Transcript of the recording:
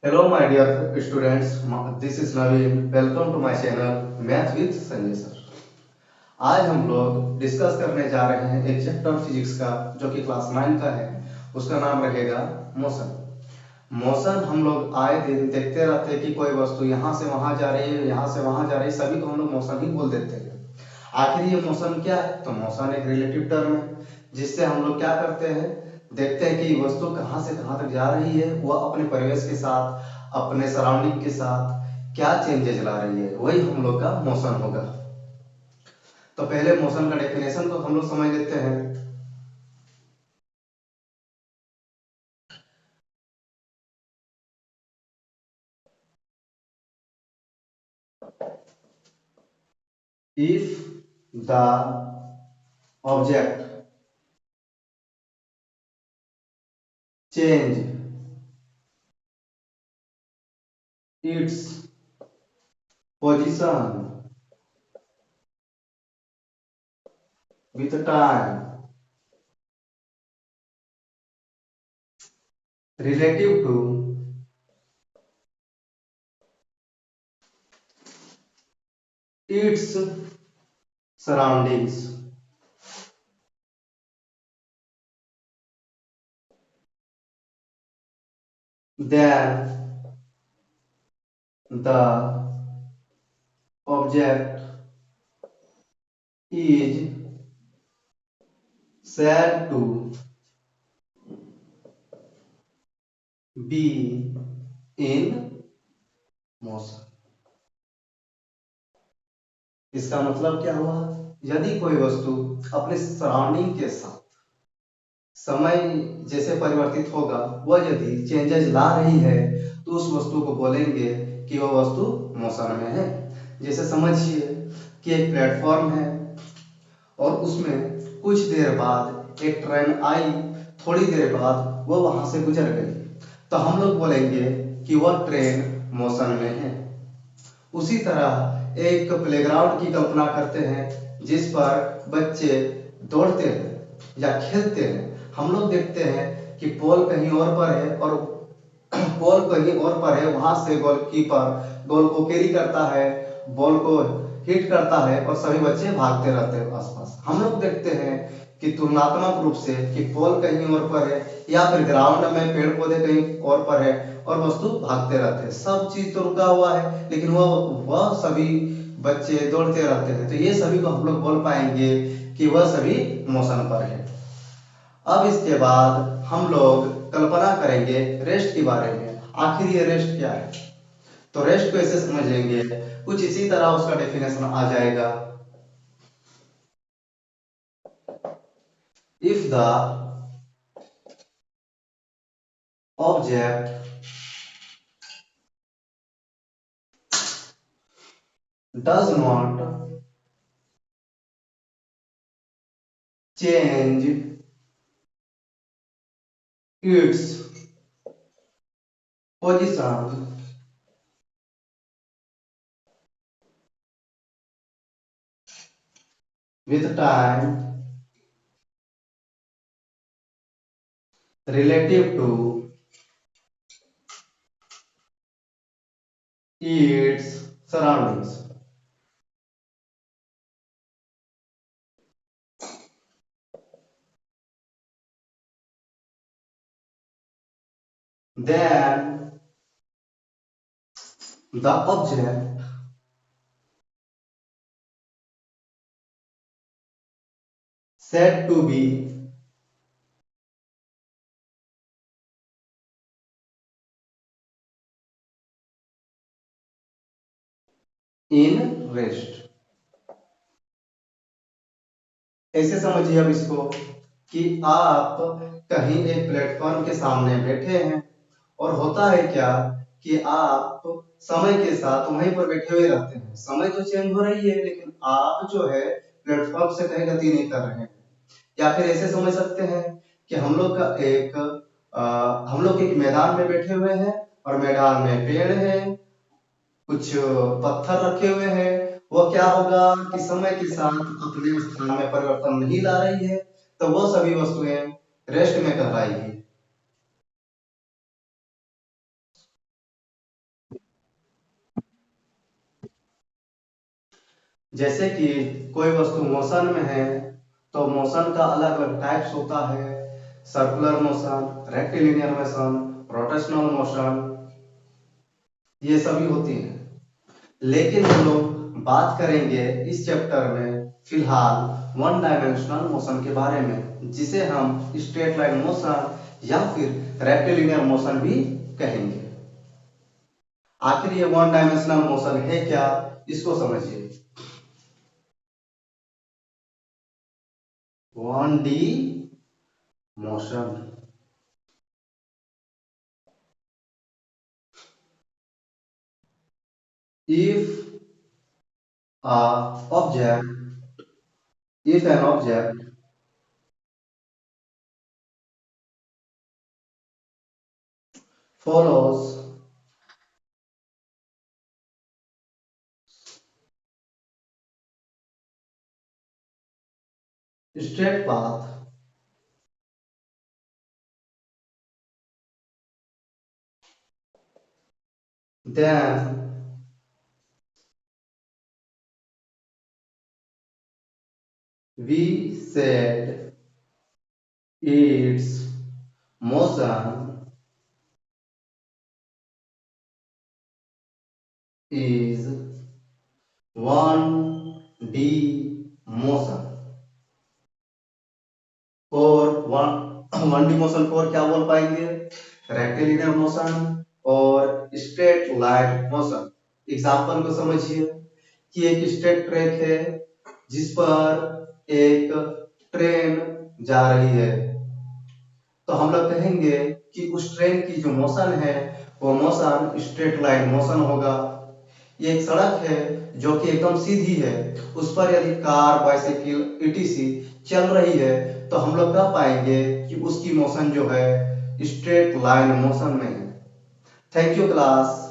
Hello, my dear students. This is Naveen. Welcome to my channel Math with Sanjay sir. आज हम लोग discuss करने जा रहे हैं एक चैप्टर फिजिक्स का जो कि क्लास 9 का है। उसका नाम रहेगा मोशन। मोशन हम लोग आए दिन देखते रहते हैं कि कोई वस्तु यहाँ से वहां जा रही है, यहाँ से वहां जा रही है, सभी को हम लोग मोशन ही बोल देते हैं। आखिर ये मोशन क्या है? तो मोशन एक रिलेटिव टर्म है जिससे हम लोग क्या करते हैं, देखते हैं कि वस्तु कहाँ से कहाँ तक जा रही है, वह अपने परिवेश के साथ, अपने सराउंडिंग के साथ क्या चेंजेस ला रही है, वही हम लोग का मोशन होगा। तो पहले मोशन का डेफिनेशन तो हम लोग समझ लेते हैं। If the object change its position with time relative to its surroundings, then the object is said to be in motion। इसका मतलब क्या हुआ? यदि कोई वस्तु अपने सराउंडिंग के साथ समय जैसे परिवर्तित होगा, वह यदि चेंजेस ला रही है तो उस वस्तु को बोलेंगे कि वह वस्तु मोशन में है। जैसे समझिए कि एक प्लेटफॉर्म है और उसमें कुछ देर बाद एक ट्रेन आई, थोड़ी देर बाद वो वहां से गुजर गई, तो हम लोग बोलेंगे कि वह ट्रेन मोशन में है। उसी तरह एक प्लेग्राउंड की कल्पना करते हैं जिस पर बच्चे दौड़ते हैं या खेलते हैं। हम लोग देखते हैं कि बॉल कहीं और पर है और बॉल कहीं और पर है, वहां से गोलकीपर बॉल को कैरी करता है, बॉल को हिट करता है और सभी बच्चे भागते रहते हैं आसपास। हम लोग देखते हैं कि तुलनात्मक रूप से कि बॉल कहीं और पर है या फिर ग्राउंड में पेड़ पौधे कहीं और पर है और वस्तु भागते रहते हैं, सब चीज तो रुका हुआ है, लेकिन वह सभी बच्चे दौड़ते रहते हैं। तो ये सभी को हम लोग बोल पाएंगे कि वह सभी मोशन पर है। अब इसके बाद हम लोग कल्पना करेंगे रेस्ट के बारे में। आखिर ये रेस्ट क्या है? तो रेस्ट को ऐसे समझेंगे, कुछ इसी तरह उसका डेफिनेशन आ जाएगा। If the object does not change its position with time relative to its surroundings, then the object said to be in rest। ऐसे समझिए अब इसको कि आप कहीं एक प्लेटफॉर्म के सामने बैठे हैं और होता है क्या कि आप समय के साथ वहीं पर बैठे हुए रहते हैं। समय तो चेंज हो रही है लेकिन आप जो है प्लेटफॉर्म से कहीं गति नहीं कर रहे हैं। या फिर ऐसे समझ सकते हैं कि हम लोग एक मैदान में बैठे हुए हैं और मैदान में पेड़ है, कुछ पत्थर रखे हुए हैं। वो क्या होगा कि समय के साथ अपने स्थान में परिवर्तन नहीं ला रही है, तो वो सभी वस्तुएं रेस्ट में कहलाएगी। जैसे कि कोई वस्तु मोशन में है तो मोशन का अलग अलग टाइप्स होता है, circular motion, rectilinear motion, rotational motion, ये सभी होती हैं। लेकिन हम लोग बात करेंगे इस चैप्टर में फिलहाल वन डायमेंशनल मोशन के बारे में, जिसे हम स्ट्रेट लाइन मोशन या फिर रेक्टिलिनियर मोशन भी कहेंगे। आखिर ये वन डायमेंशनल मोशन है क्या, इसको समझिए। 1D motion. If a object, if an object follows straight path, then we said its motion is 1D motion। और वन डी मोशन को और क्या बोल पाएंगे, रेक्टिलिनियर मोशन और स्ट्रेट लाइन मोशन। एग्जांपल को समझिए कि एक स्ट्रेट ट्रैक है जिस पर एक ट्रेन जा रही है, तो हम लोग कहेंगे कि उस ट्रेन की जो मोशन है वो मोशन स्ट्रेट लाइन मोशन होगा। ये एक सड़क है जो कि एकदम सीधी है, उस पर यदि कार, बाइसाइकिल ईटीसी चल रही है तो हम लोग कह पाएंगे कि उसकी मोशन जो है स्ट्रेट लाइन मोशन में है। Thank you class.